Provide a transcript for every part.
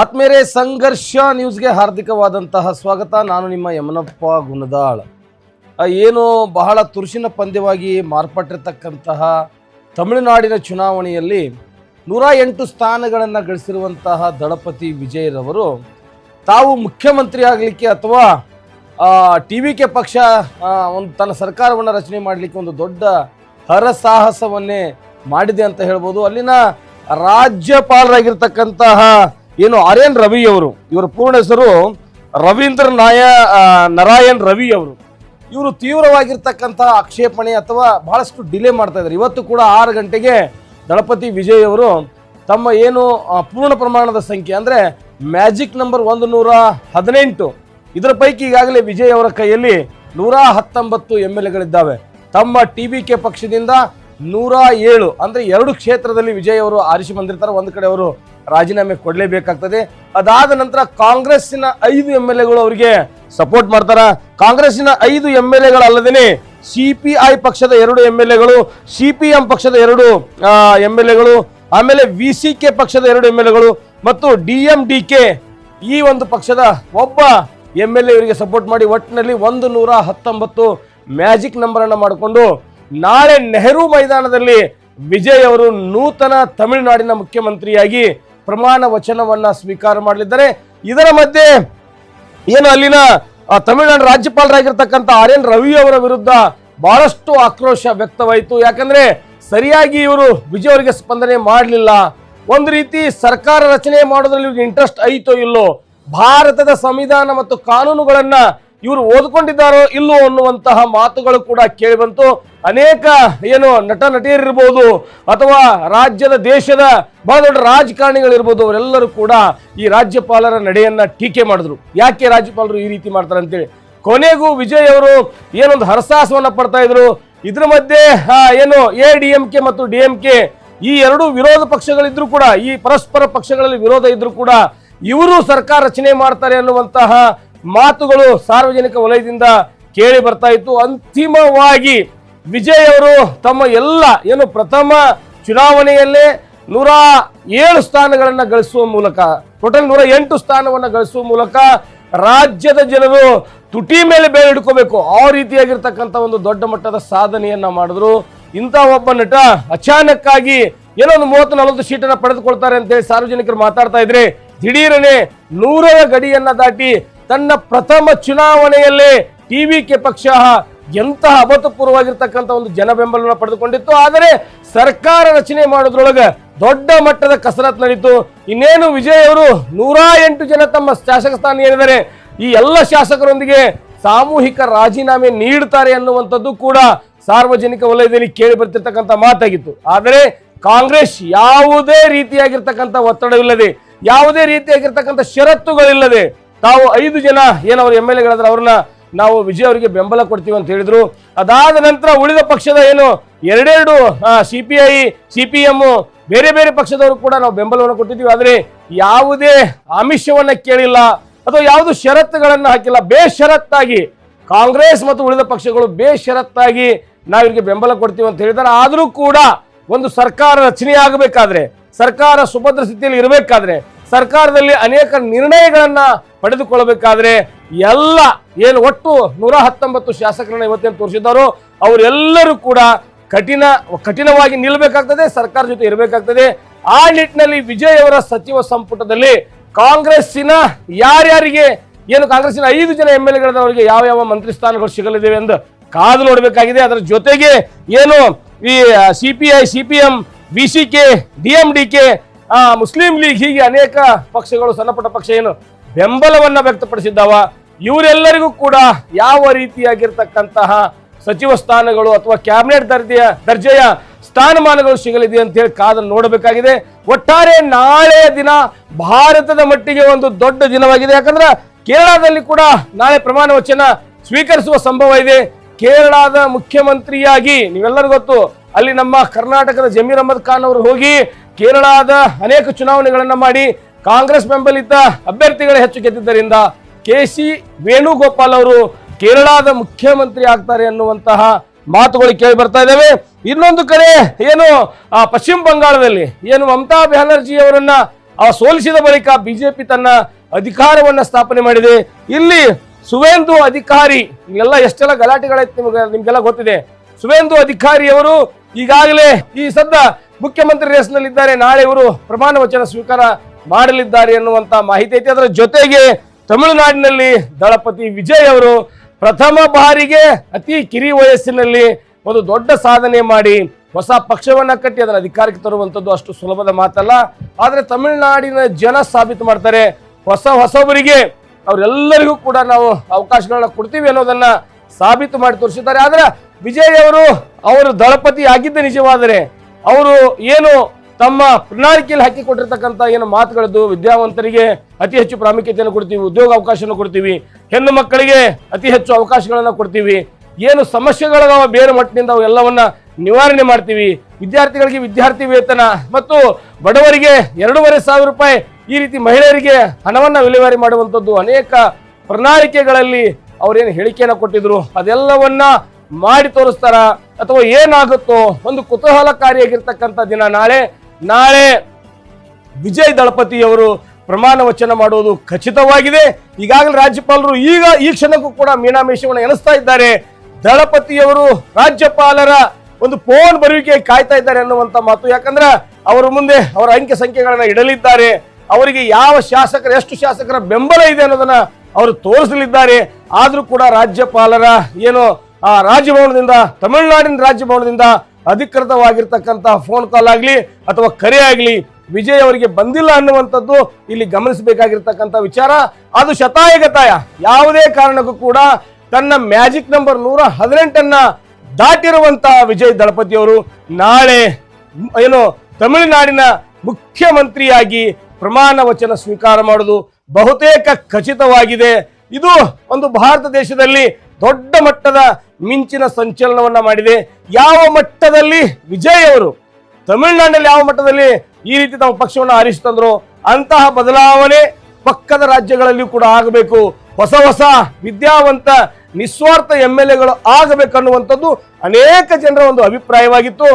ಆತ್ಮೇರೆ ಸಂಘರ್ಷ ನ್ಯೂಸ್ಗೆ ಹಾರ್ದಿಕವಾದಂತಹ ಸ್ವಾಗತ. ನಾನು ನಿಮ್ಮ ಯಮನಪ್ಪ ಗುಣದಾಳ್. ಏನು ಬಹಳ ತುರುಸಿನ ಪಂದ್ಯವಾಗಿ ಮಾರ್ಪಟ್ಟಿರ್ತಕ್ಕಂತಹ ತಮಿಳುನಾಡಿನ ಚುನಾವಣೆಯಲ್ಲಿ 108 ಸ್ಥಾನಗಳನ್ನು ಗಳಿಸಿರುವಂತಹ ದಳಪತಿ ವಿಜಯರವರು ತಾವು ಮುಖ್ಯಮಂತ್ರಿ ಆಗಲಿಕ್ಕೆ ಅಥವಾ TVK ಪಕ್ಷ ಒಂದು ತನ್ನ ಸರ್ಕಾರವನ್ನು ರಚನೆ ಮಾಡಲಿಕ್ಕೆ ಒಂದು ದೊಡ್ಡ ಹರಸಾಹಸವನ್ನೇ ಮಾಡಿದೆ ಅಂತ ಹೇಳ್ಬೋದು. ಅಲ್ಲಿನ ರಾಜ್ಯಪಾಲರಾಗಿರ್ತಕ್ಕಂತಹ ಏನು RN ರವಿ ಅವರು, ಇವರ ಪೂರ್ಣ ಹೆಸರು ರವೀಂದ್ರ ನಾರಾಯಣ್ ರವಿ ಅವರು, ಇವರು ತೀವ್ರವಾಗಿರ್ತಕ್ಕಂತಹ ಆಕ್ಷೇಪಣೆ ಅಥವಾ ಬಹಳಷ್ಟು ಡಿಲೇ ಮಾಡ್ತಾ ಇದ್ದಾರೆ. ಇವತ್ತು ಕೂಡ 6 ಗಂಟೆಗೆ ದಳಪತಿ ವಿಜಯ್ ಅವರು ತಮ್ಮ ಏನು ಪೂರ್ಣ ಪ್ರಮಾಣದ ಸಂಖ್ಯೆ ಅಂದರೆ ಮ್ಯಾಜಿಕ್ ನಂಬರ್ 118 ಇದರ ಪೈಕಿ ಈಗಾಗಲೇ ವಿಜಯ್ ಅವರ ಕೈಯಲ್ಲಿ 119 MLAಗಳಿದ್ದಾವೆ. ತಮ್ಮ TVK ಪಕ್ಷದಿಂದ 107 ಅಂದರೆ 2 ಕ್ಷೇತ್ರದಲ್ಲಿ ವಿಜಯ್ ಅವರು ಆರಿಸಿ ಬಂದಿರ್ತಾರೆ. ಒಂದು ಕಡೆ ಅವರು ರಾಜೀನಾಮೆ ಕೊಡಲೇಬೇಕಾಗ್ತದೆ. ಅದಾದ ನಂತರ ಕಾಂಗ್ರೆಸ್ಸಿನ 5 MLAಗಳು ಅವರಿಗೆ ಸಪೋರ್ಟ್ ಮಾಡ್ತಾರ. ಕಾಂಗ್ರೆಸ್ಸಿನ 5 MLAಗಳಲ್ಲದೇ CPI ಪಕ್ಷದ 2 MLAಗಳು, CPM ಪಕ್ಷದ 2 MLAಗಳು, ಆಮೇಲೆ VCK ಪಕ್ಷದ 2 MLAಗಳು ಮತ್ತು DMDK ಈ ಒಂದು ಪಕ್ಷದ ಒಬ್ಬ MLA ಇವರಿಗೆ ಸಪೋರ್ಟ್ ಮಾಡಿ ಒಟ್ಟಿನಲ್ಲಿ 119 ಮ್ಯಾಜಿಕ್ ನಂಬರ್ ಅನ್ನು ಮಾಡಿಕೊಂಡು ನಾಳೆ ನೆಹರು ಮೈದಾನದಲ್ಲಿ ವಿಜಯ್ ಅವರು ನೂತನ ತಮಿಳುನಾಡಿನ ಮುಖ್ಯಮಂತ್ರಿಯಾಗಿ ಪ್ರಮಾಣ ವಚನವನ್ನ ಸ್ವೀಕಾರ ಮಾಡಲಿದ್ದಾರೆ. ಇದರ ಮಧ್ಯೆ ಏನು ಅಲ್ಲಿನ ತಮಿಳುನಾಡು ರಾಜ್ಯಪಾಲರಾಗಿರ್ತಕ್ಕಂಥ RN ರವಿ ಅವರ ವಿರುದ್ಧ ಬಹಳಷ್ಟು ಆಕ್ರೋಶ ವ್ಯಕ್ತವಾಯಿತು. ಯಾಕಂದ್ರೆ ಸರಿಯಾಗಿ ಇವರು ವಿಜಯ್ ಅವರಿಗೆ ಸ್ಪಂದನೆ ಮಾಡಲಿಲ್ಲ. ಒಂದು ರೀತಿ ಸರ್ಕಾರ ರಚನೆ ಮಾಡೋದ್ರಲ್ಲಿ ಇವ್ರಿಗೆ ಇಂಟ್ರೆಸ್ಟ್ ಐತೋ ಇಲ್ಲೋ, ಭಾರತದ ಸಂವಿಧಾನ ಮತ್ತು ಕಾನೂನುಗಳನ್ನ ಇವರು ಓದ್ಕೊಂಡಿದ್ದಾರೋ ಇಲ್ಲೋ ಅನ್ನುವಂತಹ ಮಾತುಗಳು ಕೂಡ ಕೇಳಿ ಬಂತು. ಅನೇಕ ಏನು ನಟ ನಟಿಯರಿರ್ಬೋದು ಅಥವಾ ರಾಜ್ಯದ ದೇಶದ ಬಹಳ ದೊಡ್ಡ ರಾಜಕಾರಣಿಗಳಿರ್ಬೋದು, ಅವರೆಲ್ಲರೂ ಕೂಡ ಈ ರಾಜ್ಯಪಾಲರ ನಡೆಯನ್ನ ಟೀಕೆ ಮಾಡಿದ್ರು. ಯಾಕೆ ರಾಜ್ಯಪಾಲರು ಈ ರೀತಿ ಮಾಡ್ತಾರೆ ಅಂತೇಳಿ. ಕೊನೆಗೂ ವಿಜಯ್ ಅವರು ಏನೊಂದು ಹರಸಾಹಸವನ್ನ ಪಡ್ತಾ ಇದ್ರು. ಇದ್ರ ಮಧ್ಯೆ ಏನು ADMK ಮತ್ತು DMK ಈ 2 ವಿರೋಧ ಪಕ್ಷಗಳಿದ್ರು ಕೂಡ, ಈ ಪರಸ್ಪರ ಪಕ್ಷಗಳಲ್ಲಿ ವಿರೋಧ ಇದ್ರು ಕೂಡ ಇವರು ಸರ್ಕಾರ ರಚನೆ ಮಾಡ್ತಾರೆ ಅನ್ನುವಂತಹ ಮಾತುಗಳು ಸಾರ್ವಜನಿಕ ವಲಯದಿಂದ ಕೇಳಿ ಬರ್ತಾ ಇತ್ತು. ಅಂತಿಮವಾಗಿ ವಿಜಯ್ ಅವರು ತಮ್ಮ ಎಲ್ಲ ಏನು ಪ್ರಥಮ ಚುನಾವಣೆಯಲ್ಲೇ 107 ಸ್ಥಾನಗಳನ್ನು ಗಳಿಸುವ ಮೂಲಕ, ಟೋಟಲ್ 108 ಸ್ಥಾನವನ್ನು ಗಳಿಸುವ ಮೂಲಕ ರಾಜ್ಯದ ಜನರು ತುಟಿ ಮೇಲೆ ಬೇರೆ ಹಿಡ್ಕೋಬೇಕು ಆ ರೀತಿಯಾಗಿರ್ತಕ್ಕಂಥ ಒಂದು ದೊಡ್ಡ ಮಟ್ಟದ ಸಾಧನೆಯನ್ನ ಮಾಡಿದ್ರು. ಇಂಥ ಒಬ್ಬ ನಟ ಅಚಾನಕ್ ಆಗಿ ಏನೋ ಒಂದು 30-40 ಸೀಟನ್ನು ಪಡೆದುಕೊಳ್ತಾರೆ ಅಂತೇಳಿ ಸಾರ್ವಜನಿಕರು ಮಾತಾಡ್ತಾ ಇದ್ರೆ, ದಿಢೀರನೆ 100ರ ಗಡಿಯನ್ನ ದಾಟಿ ತನ್ನ ಪ್ರಥಮ ಚುನಾವಣೆಯಲ್ಲೇ TVK ಪಕ್ಷ ಎಂತಹ ಅಭೂತಪೂರ್ವವಾಗಿರ್ತಕ್ಕಂಥ ಒಂದು ಜನ ಬೆಂಬಲವನ್ನು ಪಡೆದುಕೊಂಡಿತ್ತು. ಆದರೆ ಸರ್ಕಾರ ರಚನೆ ಮಾಡೋದ್ರೊಳಗೆ ದೊಡ್ಡ ಮಟ್ಟದ ಕಸರತ್ತು ನಡೀತು. ಇನ್ನೇನು ವಿಜಯ್ ಅವರು 108 ಜನ ತಮ್ಮ ಶಾಸಕ ಸ್ಥಾನ ಏನಿದ್ದಾರೆ ಈ ಎಲ್ಲ ಶಾಸಕರೊಂದಿಗೆ ಸಾಮೂಹಿಕ ರಾಜೀನಾಮೆ ನೀಡುತ್ತಾರೆ ಅನ್ನುವಂಥದ್ದು ಕೂಡ ಸಾರ್ವಜನಿಕ ವಲಯದಲ್ಲಿ ಕೇಳಿ ಬರ್ತಿರ್ತಕ್ಕಂಥ ಮಾತಾಗಿತ್ತು. ಆದರೆ ಕಾಂಗ್ರೆಸ್ ಯಾವುದೇ ರೀತಿಯಾಗಿರ್ತಕ್ಕಂಥ ಒತ್ತಡವಿಲ್ಲದೆ, ಯಾವುದೇ ರೀತಿಯಾಗಿರ್ತಕ್ಕಂಥ ಷರತ್ತುಗಳಿಲ್ಲದೆ ತಾವು 5 ಜನ ಏನವರು MLAಗಳಾದ್ರೆ ಅವ್ರನ್ನ ನಾವು ವಿಜಯ್ ಅವರಿಗೆ ಬೆಂಬಲ ಕೊಡ್ತೀವಿ ಅಂತ ಹೇಳಿದ್ರು. ಅದಾದ ನಂತರ ಉಳಿದ ಪಕ್ಷದ ಏನು 2 CPI CPM ಬೇರೆ ಬೇರೆ ಪಕ್ಷದವರು ಕೂಡ ನಾವು ಬೆಂಬಲವನ್ನು ಕೊಟ್ಟಿದ್ದೀವಿ. ಆದರೆ ಯಾವುದೇ ಆಮಿಷವನ್ನ ಕೇಳಿಲ್ಲ ಅಥವಾ ಯಾವುದು ಷರತ್ತುಗಳನ್ನು ಹಾಕಿಲ್ಲ. ಬೇಷರತ್ತಾಗಿ ಕಾಂಗ್ರೆಸ್ ಮತ್ತು ಉಳಿದ ಪಕ್ಷಗಳು ಬೇಷರತ್ತಾಗಿ ನಾವಿವರಿಗೆ ಬೆಂಬಲ ಕೊಡ್ತೀವಿ ಅಂತ ಹೇಳಿದ್ದಾರೆ. ಆದರೂ ಕೂಡ ಒಂದು ಸರ್ಕಾರ ರಚನೆ ಆಗಬೇಕಾದ್ರೆ, ಸರ್ಕಾರ ಸುಭದ್ರ ಸ್ಥಿತಿಯಲ್ಲಿ ಇರಬೇಕಾದ್ರೆ, ಸರ್ಕಾರದಲ್ಲಿ ಅನೇಕ ನಿರ್ಣಯಗಳನ್ನ ಪಡೆದುಕೊಳ್ಳಬೇಕಾದ್ರೆ ಎಲ್ಲ ಏನು ಒಟ್ಟು 119 ಶಾಸಕರನ್ನ ಇವತ್ತೇನು ತೋರಿಸಿದ್ದಾರೋ ಅವರೆಲ್ಲರೂ ಕೂಡ ಕಠಿಣವಾಗಿ ನಿಲ್ಲಬೇಕಾಗ್ತದೆ, ಸರ್ಕಾರ ಜೊತೆ ಇರಬೇಕಾಗ್ತದೆ. ಆ ನಿಟ್ಟಿನಲ್ಲಿ ವಿಜಯ್ ಅವರ ಸಚಿವ ಸಂಪುಟದಲ್ಲಿ ಕಾಂಗ್ರೆಸ್ಸಿನ ಯಾರ್ಯಾರಿಗೆ ಏನು ಕಾಂಗ್ರೆಸ್ಸಿನ 5 ಜನ MLAಗಳವರಿಗೆ ಯಾವ ಯಾವ ಮಂತ್ರಿ ಸ್ಥಾನಗಳು ಸಿಗಲಿದ್ದೇವೆ ಎಂದು ಕಾದು ನೋಡಬೇಕಾಗಿದೆ. ಅದರ ಜೊತೆಗೆ ಏನು ಈ CPI CPM VCK DMDK Muslim league ಹೀಗೆ ಅನೇಕ ಪಕ್ಷಗಳು, ಸಣ್ಣ ಪುಟ್ಟ ಪಕ್ಷ ಏನು ಬೆಂಬಲವನ್ನ ವ್ಯಕ್ತಪಡಿಸಿದ್ದಾವ, ಇವರೆಲ್ಲರಿಗೂ ಕೂಡ ಯಾವ ರೀತಿಯಾಗಿರ್ತಕ್ಕಂತಹ ಸಚಿವ ಸ್ಥಾನಗಳು ಅಥವಾ ಕ್ಯಾಬಿನೆಟ್ ದರ್ಜೆಯ ಸ್ಥಾನಮಾನಗಳು ಸಿಗಲಿದೆ ಅಂತ ಹೇಳಿ ಕಾದು ನೋಡಬೇಕಾಗಿದೆ. ಒಟ್ಟಾರೆ ನಾಳೆಯ ದಿನ ಭಾರತದ ಮಟ್ಟಿಗೆ ಒಂದು ದೊಡ್ಡ ದಿನವಾಗಿದೆ. ಯಾಕಂದ್ರೆ ಕೇರಳದಲ್ಲಿ ಕೂಡ ನಾಳೆ ಪ್ರಮಾಣ ವಚನ ಸ್ವೀಕರಿಸುವ ಸಂಭವ ಇದೆ. ಕೇರಳದ ಮುಖ್ಯಮಂತ್ರಿಯಾಗಿ ನೀವೆಲ್ಲರೂ ಗೊತ್ತು, ಅಲ್ಲಿ ನಮ್ಮ ಕರ್ನಾಟಕದ ಜಮೀರ್ ಅಹಮದ್ ಖಾನ್ ಅವರು ಹೋಗಿ ಕೇರಳದ ಅನೇಕ ಚುನಾವಣೆಗಳನ್ನ ಮಾಡಿ ಕಾಂಗ್ರೆಸ್ ಬೆಂಬಲಿತ ಅಭ್ಯರ್ಥಿಗಳೇ ಹೆಚ್ಚು ಗೆದ್ದಿದ್ದರಿಂದ KC ವೇಣುಗೋಪಾಲ್ ಅವರು ಕೇರಳದ ಮುಖ್ಯಮಂತ್ರಿ ಆಗ್ತಾರೆ ಅನ್ನುವಂತಹ ಮಾತುಗಳು ಕೇಳಿ ಬರ್ತಾ ಇದ್ದಾವೆ. ಇನ್ನೊಂದು ಕಡೆ ಏನು ಪಶ್ಚಿಮ ಬಂಗಾಳದಲ್ಲಿ ಏನು ಮಮತಾ ಬ್ಯಾನರ್ಜಿ ಅವರನ್ನ ಸೋಲಿಸಿದ ಬಳಿಕ ಬಿಜೆಪಿ ತನ್ನ ಅಧಿಕಾರವನ್ನ ಸ್ಥಾಪನೆ ಮಾಡಿದೆ. ಇಲ್ಲಿ ಸುವೇಂದು ಅಧಿಕಾರಿ, ಇಲ್ಲೆಲ್ಲ ಎಷ್ಟೆಲ್ಲ ಗಲಾಟೆಗಳೈತೆ ನಿಮ್ಗೆಲ್ಲ ಗೊತ್ತಿದೆ. ಸುವೇಂದು ಅಧಿಕಾರಿ ಅವರು ಈಗಾಗಲೇ ಈ ಸದ್ದ ಮುಖ್ಯಮಂತ್ರಿ ರೇಸ್ನಲ್ಲಿದ್ದಾರೆ. ನಾಳೆ ಇವರು ಪ್ರಮಾಣ ವಚನ ಸ್ವೀಕಾರ ಮಾಡಲಿದ್ದಾರೆ ಎನ್ನುವಂತ ಮಾಹಿತಿ ಐತಿ. ಅದರ ಜೊತೆಗೆ ತಮಿಳುನಾಡಿನಲ್ಲಿ ದಳಪತಿ ವಿಜಯ್ ಅವರು ಪ್ರಥಮ ಬಾರಿಗೆ ಅತಿ ಕಿರಿ ವಯಸ್ಸಿನಲ್ಲಿ ಒಂದು ದೊಡ್ಡ ಸಾಧನೆ ಮಾಡಿ ಹೊಸ ಪಕ್ಷವನ್ನ ಕಟ್ಟಿ ಅದರ ಅಧಿಕಾರಕ್ಕೆ ತರುವಂತದ್ದು ಅಷ್ಟು ಸುಲಭದ ಮಾತಲ್ಲ. ಆದ್ರೆ ತಮಿಳುನಾಡಿನ ಜನ ಸಾಬೀತು ಮಾಡ್ತಾರೆ, ಹೊಸಬರಿಗೆ ಅವರೆಲ್ಲರಿಗೂ ಕೂಡ ನಾವು ಅವಕಾಶಗಳನ್ನ ಕೊಡ್ತೀವಿ ಅನ್ನೋದನ್ನ ಸಾಬೀತು ಮಾಡಿ ತೋರಿಸಿದ್ದಾರೆ. ಆದ್ರೆ ವಿಜಯ್ ಅವರು ದಳಪತಿ ಆಗಿದ್ದ ನಿಜವಾದರೆ ಅವರು ಏನು ತಮ್ಮ ಪ್ರಣಾಳಿಕೆಯಲ್ಲಿ ಹಾಕಿಕೊಟ್ಟಿರ್ತಕ್ಕಂಥ ಏನು ಮಾತುಗಳದ್ದು, ವಿದ್ಯಾವಂತರಿಗೆ ಅತಿ ಹೆಚ್ಚು ಪ್ರಾಮುಖ್ಯತೆಯನ್ನು ಕೊಡ್ತೀವಿ, ಉದ್ಯೋಗ ಅವಕಾಶವನ್ನು ಕೊಡ್ತೀವಿ, ಹೆಣ್ಣು ಮಕ್ಕಳಿಗೆ ಅತಿ ಹೆಚ್ಚು ಅವಕಾಶಗಳನ್ನು ಕೊಡ್ತೀವಿ, ಏನು ಸಮಸ್ಯೆಗಳದಾವ ಬೇರೆ ಮಟ್ಟದಿಂದ ಅವೆಲ್ಲವನ್ನ ನಿವಾರಣೆ ಮಾಡ್ತೀವಿ, ವಿದ್ಯಾರ್ಥಿಗಳಿಗೆ ವಿದ್ಯಾರ್ಥಿ ವೇತನ ಮತ್ತು ಬಡವರಿಗೆ 2,500 ರೂಪಾಯಿ, ಈ ರೀತಿ ಮಹಿಳೆಯರಿಗೆ ಹಣವನ್ನ ವಿಲೇವಾರಿ ಮಾಡುವಂಥದ್ದು ಅನೇಕ ಪ್ರಣಾಳಿಕೆಗಳಲ್ಲಿ ಅವರೇನು ಹೇಳಿಕೆಯನ್ನು ಕೊಟ್ಟಿದ್ರು ಅದೆಲ್ಲವನ್ನ ಮಾಡಿ ತೋರಿಸ್ತಾರ ಅಥವಾ ಏನಾಗುತ್ತೋ ಒಂದು ಕುತೂಹಲಕಾರಿಯಾಗಿರ್ತಕ್ಕಂಥ ದಿನ ನಾಳೆ ವಿಜಯ್ ದಳಪತಿ ಅವರು ಪ್ರಮಾಣ ವಚನ ಮಾಡುವುದು ಖಚಿತವಾಗಿದೆ. ಈಗಾಗಲೇ ರಾಜ್ಯಪಾಲರು ಈ ಕ್ಷಣಕ್ಕೂ ಕೂಡ ಮೀನಾಮೇಷವನ್ನು ಎಣಿಸ್ತಾ ಇದ್ದಾರೆ. ದಳಪತಿಯವರು ರಾಜ್ಯಪಾಲರ ಒಂದು ಫೋನ್ ಬರುವಿಕೆ ಕಾಯ್ತಾ ಇದ್ದಾರೆ ಅನ್ನುವಂತ ಮಾತು. ಯಾಕಂದ್ರೆ ಅವರ ಮುಂದೆ ಅವರ ಅಂಕೆ ಸಂಖ್ಯೆಗಳನ್ನ ಇಡಲಿದ್ದಾರೆ. ಅವರಿಗೆ ಯಾವ ಶಾಸಕರ ಎಷ್ಟು ಶಾಸಕರ ಬೆಂಬಲ ಇದೆ ಅನ್ನೋದನ್ನ ಅವರು ತೋರಿಸಲಿದ್ದಾರೆ. ಆದ್ರೂ ಕೂಡ ರಾಜ್ಯಪಾಲರ ಏನು ರಾಜಭವನದಿಂದ, ತಮಿಳುನಾಡಿನ ರಾಜಭವನದಿಂದ ಅಧಿಕೃತವಾಗಿರ್ತಕ್ಕಂಥ ಫೋನ್ ಕಾಲ್ ಆಗ್ಲಿ ಅಥವಾ ಕರೆ ಆಗ್ಲಿ ವಿಜಯ್ ಅವರಿಗೆ ಬಂದಿಲ್ಲ ಅನ್ನುವಂಥದ್ದು ಇಲ್ಲಿ ಗಮನಿಸಬೇಕಾಗಿರ್ತಕ್ಕಂಥ ವಿಚಾರ. ಅದು ಶತಾಯಗತಾಯ. ಯಾವುದೇ ಕಾರಣಕ್ಕೂ ಕೂಡ ತನ್ನ ಮ್ಯಾಜಿಕ್ ನಂಬರ್ 118 ದಾಟಿರುವಂತ ವಿಜಯ್ ದಳಪತಿ ಅವರು ನಾಳೆ ಏನು ತಮಿಳುನಾಡಿನ ಮುಖ್ಯಮಂತ್ರಿಯಾಗಿ ಪ್ರಮಾಣ ವಚನ ಸ್ವೀಕಾರ ಮಾಡುವುದು ಬಹುತೇಕ ಖಚಿತವಾಗಿದೆ. ಇದು ಒಂದು ಭಾರತ ದೇಶದಲ್ಲಿ ದೊಡ್ಡ ಮಟ್ಟದ ಮಿಂಚಿನ ಸಂಚಲನವನ್ನ ಮಾಡಿದೆ. ಯಾವ ಮಟ್ಟದಲ್ಲಿ ವಿಜಯ್ ಅವರು ತಮಿಳುನಾಡಿನಲ್ಲಿ ಯಾವ ಮಟ್ಟದಲ್ಲಿ ಈ ರೀತಿ ತಮ್ಮ ಪಕ್ಷವನ್ನು ಆರಿಸಿತಂದ್ರು ಅಂತಹ ಬದಲಾವಣೆ ಪಕ್ಕದ ರಾಜ್ಯಗಳಲ್ಲಿ ಕೂಡ ಆಗಬೇಕು. ಹೊಸ ವಿದ್ಯಾವಂತ ನಿಸ್ವಾರ್ಥ MLAಗಳು ಆಗಬೇಕನ್ನುವಂಥದ್ದು ಅನೇಕ ಜನರ ಒಂದು ಅಭಿಪ್ರಾಯವಾಗಿತ್ತು.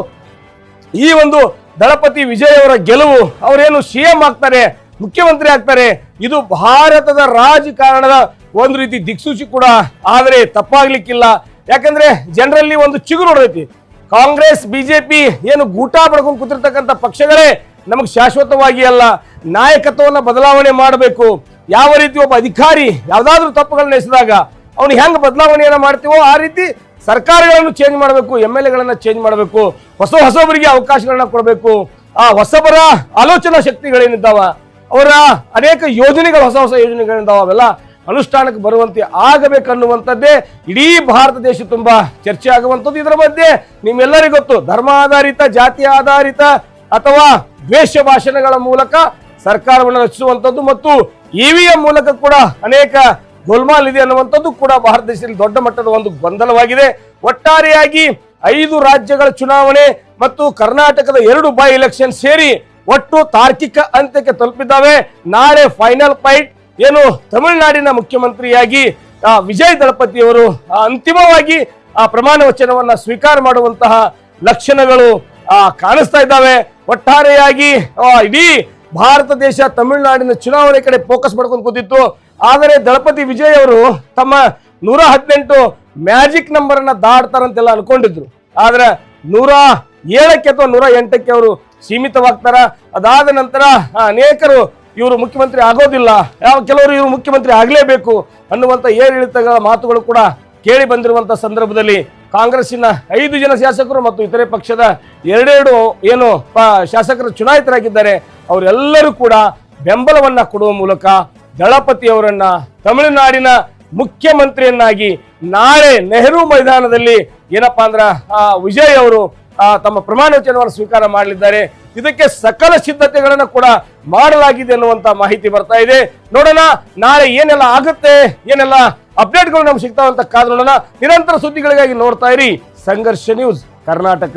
ಈ ಒಂದು ದಳಪತಿ ವಿಜಯ್ ಅವರ ಗೆಲುವು, ಅವರೇನು CM ಆಗ್ತಾರೆ, ಮುಖ್ಯಮಂತ್ರಿ ಆಗ್ತಾರೆ, ಇದು ಭಾರತದ ರಾಜಕಾರಣದ ಒಂದು ರೀತಿ ದಿಕ್ಸೂಚಿ ಕೂಡ. ಆದರೆ ತಪ್ಪಾಗ್ಲಿಕ್ಕಿಲ್ಲ. ಯಾಕಂದ್ರೆ ಜನರಲ್ಲಿ ಒಂದು ಚಿಗುರು ಹೊಡೆದೈತಿ. ಕಾಂಗ್ರೆಸ್ ಬಿಜೆಪಿ ಏನು ಗೂಟ ಪಡ್ಕೊಂಡು ಕೂತಿರ್ತಕ್ಕಂಥ ಪಕ್ಷಗಳೇ ನಮಗೆ ಶಾಶ್ವತವಾಗಿ ಅಲ್ಲ, ನಾಯಕತ್ವವನ್ನು ಬದಲಾವಣೆ ಮಾಡಬೇಕು. ಯಾವ ರೀತಿ ಒಬ್ಬ ಅಧಿಕಾರಿ ಯಾವ್ದಾದ್ರು ತಪ್ಪುಗಳನ್ನ ಎಸೆದಾಗ ಅವ್ನು ಹೆಂಗ್ ಬದಲಾವಣೆಯನ್ನ ಮಾಡ್ತೀವೋ ಆ ರೀತಿ ಸರ್ಕಾರಗಳನ್ನು ಚೇಂಜ್ ಮಾಡಬೇಕು, MLAಗಳನ್ನ ಚೇಂಜ್ ಮಾಡಬೇಕು, ಹೊಸಬರಿಗೆ ಅವಕಾಶಗಳನ್ನ ಕೊಡಬೇಕು. ಆ ಹೊಸಬರ ಆಲೋಚನಾ ಶಕ್ತಿಗಳೇನಿದ್ದಾವ, ಅವರ ಅನೇಕ ಯೋಜನೆಗಳು, ಹೊಸ ಯೋಜನೆಗಳಿದ್ದಾವ, ಅವೆಲ್ಲ ಅನುಷ್ಠಾನಕ್ಕೆ ಬರುವಂತೆ ಆಗಬೇಕನ್ನುವಂಥದ್ದೇ ಇಡೀ ಭಾರತ ದೇಶ ತುಂಬಾ ಚರ್ಚೆ ಆಗುವಂಥದ್ದು. ಇದರ ಮಧ್ಯೆ ನಿಮ್ಮೆಲ್ಲರಿಗೂ ಗೊತ್ತು, ಧರ್ಮ ಆಧಾರಿತ, ಜಾತಿ ಆಧಾರಿತ ಅಥವಾ ದ್ವೇಷ ಭಾಷಣಗಳ ಮೂಲಕ ಸರ್ಕಾರವನ್ನು ರಚಿಸುವಂಥದ್ದು ಮತ್ತು EVM ಮೂಲಕ ಕೂಡ ಅನೇಕ ಗೋಲ್ಮಾಲ್ ಇದೆ ಅನ್ನುವಂಥದ್ದು ಕೂಡ ಭಾರತ ದೇಶದಲ್ಲಿ ದೊಡ್ಡ ಮಟ್ಟದ ಒಂದು ಗೊಂದಲವಾಗಿದೆ. ಒಟ್ಟಾರೆಯಾಗಿ 5 ರಾಜ್ಯಗಳ ಚುನಾವಣೆ ಮತ್ತು ಕರ್ನಾಟಕದ 2 ಬೈ ಎಲೆಕ್ಷನ್ ಸೇರಿ ಒಟ್ಟು ತಾರ್ಕಿಕ ಅಂತ್ಯಕ್ಕೆ ತಲುಪಿದ್ದಾವೆ. ನಾಳೆ ಫೈನಲ್ ಫೈಟ್ ಏನು ತಮಿಳುನಾಡಿನ ಮುಖ್ಯಮಂತ್ರಿಯಾಗಿ ವಿಜಯ್ ದಳಪತಿಯವರು ಅಂತಿಮವಾಗಿ ಪ್ರಮಾಣ ವಚನವನ್ನ ಸ್ವೀಕಾರ ಮಾಡುವಂತಹ ಲಕ್ಷಣಗಳು ಕಾಣಿಸ್ತಾ ಇದ್ದಾವೆ. ಒಟ್ಟಾರೆಯಾಗಿ ಇಡೀ ಭಾರತ ದೇಶ ತಮಿಳುನಾಡಿನ ಚುನಾವಣೆ ಕಡೆ ಫೋಕಸ್ ಮಾಡ್ಕೊಂಡು ಕೂತಿತ್ತು. ಆದರೆ ದಳಪತಿ ವಿಜಯ್ ಅವರು ತಮ್ಮ 118 ಮ್ಯಾಜಿಕ್ ನಂಬರ್ ಅನ್ನ ದಾಡ್ತಾರಂತೆಲ್ಲ ಅನ್ಕೊಂಡಿದ್ರು. ಆದ್ರೆ 107ಕ್ಕೆ ಅಥವಾ 108ಕ್ಕೆ ಅವರು ಸೀಮಿತವಾಗ್ತಾರ. ಅದಾದ ನಂತರ ಅನೇಕರು ಇವರು ಮುಖ್ಯಮಂತ್ರಿ ಆಗೋದಿಲ್ಲ, ಕೆಲವರು ಇವರು ಮುಖ್ಯಮಂತ್ರಿ ಆಗಲೇಬೇಕು ಅನ್ನುವಂಥ ಏರಿಳಿತಗಳ ಮಾತುಗಳು ಕೂಡ ಕೇಳಿ ಬಂದಿರುವಂತಹ ಸಂದರ್ಭದಲ್ಲಿ ಕಾಂಗ್ರೆಸ್ಸಿನ 5 ಜನ ಶಾಸಕರು ಮತ್ತು ಇತರೆ ಪಕ್ಷದ 2 ಏನು ಶಾಸಕರು ಚುನಾಯಿತರಾಗಿದ್ದಾರೆ, ಅವರೆಲ್ಲರೂ ಕೂಡ ಬೆಂಬಲವನ್ನ ಕೊಡುವ ಮೂಲಕ ದಳಪತಿಯವರನ್ನ ತಮಿಳುನಾಡಿನ ಮುಖ್ಯಮಂತ್ರಿಯನ್ನಾಗಿ ನಾಳೆ ನೆಹರು ಮೈದಾನದಲ್ಲಿ ಏನಪ್ಪಾ ಅಂದ್ರ ವಿಜಯ್ ಅವರು ತಮ್ಮ ಪ್ರಮಾಣ ವಚನವನ್ನು ಸ್ವೀಕಾರ ಮಾಡಲಿದ್ದಾರೆ. ಇದಕ್ಕೆ ಸಕಲ ಸಿದ್ಧತೆಗಳನ್ನು ಕೂಡ ಮಾಡಲಾಗಿದೆ ಅನ್ನುವಂತ ಮಾಹಿತಿ ಬರ್ತಾ ಇದೆ. ನೋಡೋಣ ನಾಳೆ ಏನೆಲ್ಲ ಆಗುತ್ತೆ, ಏನೆಲ್ಲ ಅಪ್ಡೇಟ್ಗಳು ನಮ್ಗೆ ಸಿಗ್ತಾವಂತ ಕಾದು ನೋಡೋಣ. ನಿರಂತರ ಸುದ್ದಿಗಳಿಗಾಗಿ ನೋಡ್ತಾ ಇರಿ ಸಂಘರ್ಷ ನ್ಯೂಸ್ ಕರ್ನಾಟಕ.